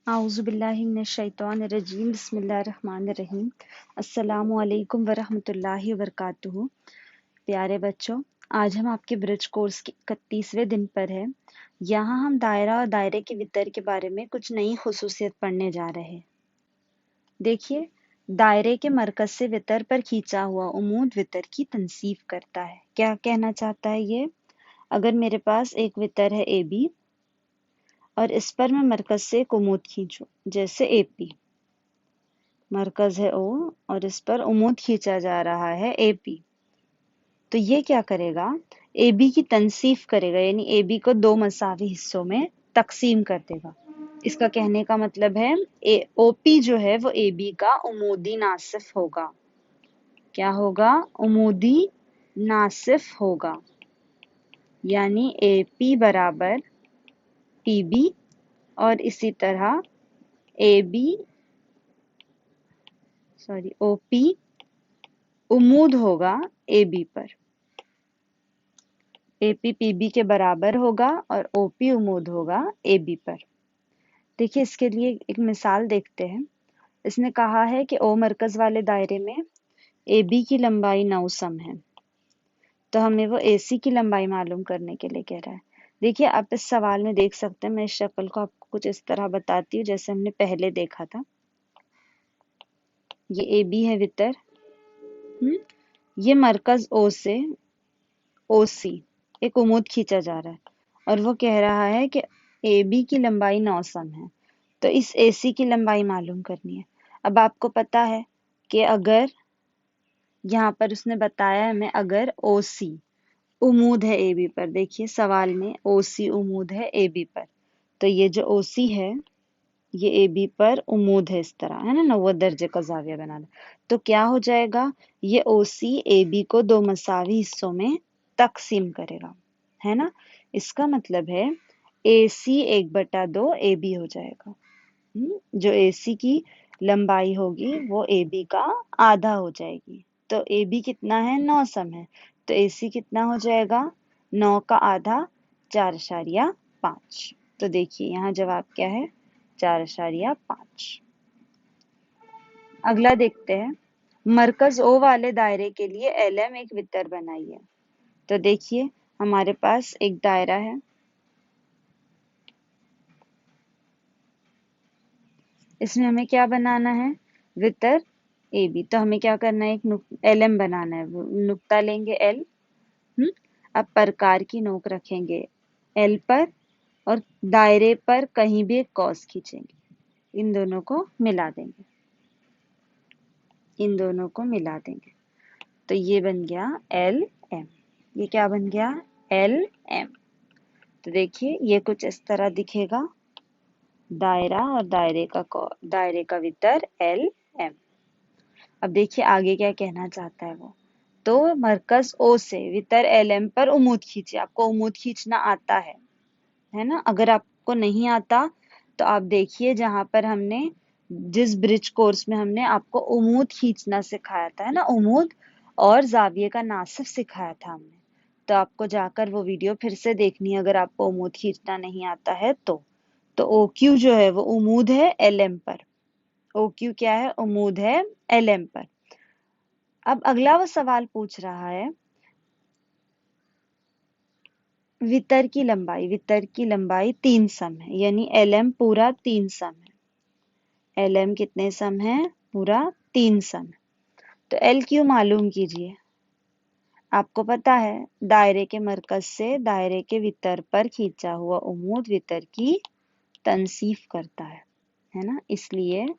आउज़ुबिल्लाहिमिनश्शैतानिर्रजीम बिस्मिल्लाहिर्रहमानिर्रहीम अस्सलामु अलैकुम वरहमतुल्लाहि वबरकातुहू। प्यारे बच्चों, आज हम आपके ब्रिज कोर्स के 31वें दिन पर है। यहाँ हम दायरा और दायरे के वितर के बारे में कुछ नई खुसूसियत पढ़ने जा रहे हैं। देखिए, दायरे के मरकज से वितर पर खींचा हुआ उमूद वितर की तनसीफ करता है। क्या कहना चाहता है ये? अगर मेरे पास एक वितर है ए बी और इस पर मैं मरकज से एक उमूद खींचूं, जैसे एपी, मरकज है ओ और इस पर उमूद खींचा जा रहा है एपी, तो ये क्या करेगा? एबी की तनसीफ करेगा, यानी एबी को दो मसावी हिस्सों में तकसीम कर देगा। इसका कहने का मतलब है ओपी जो है वो एबी का उमूदी नासिफ होगा। क्या होगा? उमूदी नासिफ होगा, यानी एपी बराबर पीबी और इसी तरह एबी ओपी उमूद होगा एबी पर। एपी पीबी के बराबर होगा और ओपी उमूद होगा एबी पर। देखिए, इसके लिए एक मिसाल देखते हैं। इसने कहा है कि ओ मरकज वाले दायरे में एबी की लंबाई 9 सम है, तो हमें वो एसी की लंबाई मालूम करने के लिए कह रहा है। देखिए, आप इस सवाल में देख सकते हैं, मैं इस शक्ल को आपको कुछ इस तरह बताती हूँ जैसे हमने पहले देखा था। ये एबी है वितर, ये मरकज ओ से ओसी एक उमूद खींचा जा रहा है और वो कह रहा है कि एबी की लंबाई 9 सम है, तो इस एसी की लंबाई मालूम करनी है। अब आपको पता है कि अगर यहाँ पर उसने बताया हमें, अगर ओसी उमूद है एबी पर, देखिए सवाल में ओसी उमूद है एबी पर, तो ये जो ओसी है ये एबी पर उमूद है, इस तरह है ना, 90 दर्जे का जाविया बनाना। तो क्या हो जाएगा? ये ओसी एबी को दो मसावी हिस्सों में तकसीम करेगा, है ना। इसका मतलब है AC 1/2 AB हो जाएगा। जो AC की लंबाई होगी वो AB का आधा हो जाएगी। तो AB कितना है? 9 सम है, तो AC कितना हो जाएगा? 9 का आधा 4.5। तो देखिए यहाँ जवाब क्या है? 4.5। अगला देखते हैं, मरकज O वाले दायरे के लिए LM एक वितर बनाइए। तो देखिए, हमारे पास एक दायरा है, इसमें हमें क्या बनाना है? वितर AB। तो हमें क्या करना है? एक LM बनाना है। नुक्ता लेंगे L, अब प्रकार की नोक रखेंगे L पर और दायरे पर कहीं भी एक कॉस खींचेंगे, इन दोनों को मिला देंगे, इन दोनों को मिला देंगे, तो ये बन गया LM। ये क्या बन गया? LM। तो देखिए ये कुछ इस तरह दिखेगा, दायरा और दायरे का वितर LM। अब देखिए आगे क्या कहना चाहता है वो। तो मरकज O से वितर LM पर उमूद खींचिए। आपको उमूद खींचना आता है ना। अगर आपको नहीं आता तो आप देखिए, जहां पर हमने जिस ब्रिज कोर्स में हमने आपको उमूद खींचना सिखाया था, है ना, उमूद और जाविये का नासिफ सिखाया था हमने, तो आपको जाकर वो वीडियो फिर से देखनी है अगर आपको उमूद खींचना नहीं आता है तो। OQ जो है वो उमूद है LM पर। OQ क्या है? उमूद है LM पर। अब अगला वो सवाल पूछ रहा है वितर की लंबाई। वितर की लंबाई 3 सम है, यानी LM पूरा 3 सम है। LM कितने सम है? पूरा 3 सम है। तो LQ मालूम कीजिए। आपको पता है दायरे के मरकज से दायरे के वितर पर खींचा हुआ उमूद वितर की तनसीफ करता है ना। इसलिए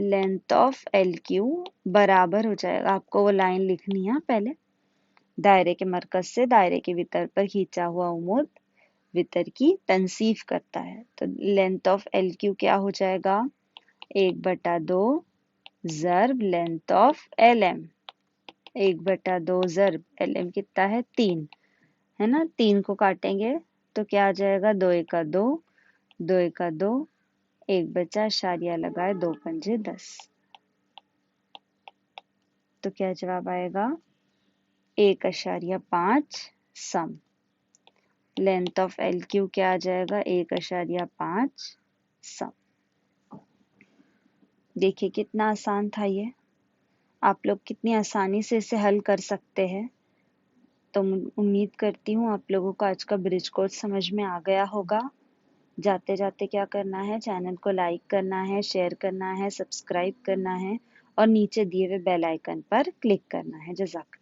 लेंथ ऑफ LQ बराबर हो जाएगा, आपको वो लाइन लिखनी है पहले, दायरे के मरकज से दायरे के वितर पर खींचा हुआ उमूद वितर की तनसीफ करता है। तो लेंथ ऑफ LQ क्या हो जाएगा? 1/2 ज़र्ब लेंथ ऑफ LM। 1/2 ज़र्ब LM कितना है? 3, है ना। 3 को काटेंगे तो क्या आ जाएगा? 2 एका 2, 2 एका 2, 1 बचा, इशारिया लगाए, 2 पंजे 10। तो क्या जवाब आएगा? 1.5 सम। लेंथ ऑफ LQ क्या आ जाएगा? 1.5 सम। देखिए कितना आसान था ये। आप लोग कितनी आसानी से इसे हल कर सकते हैं। तो उम्मीद करती हूँ आप लोगों को आज का ब्रिज कोर्स समझ में आ गया होगा। जाते जाते क्या करना है, चैनल को लाइक करना है, शेयर करना है, सब्सक्राइब करना है और नीचे दिए हुए बेल आइकन पर क्लिक करना है। जज़ाक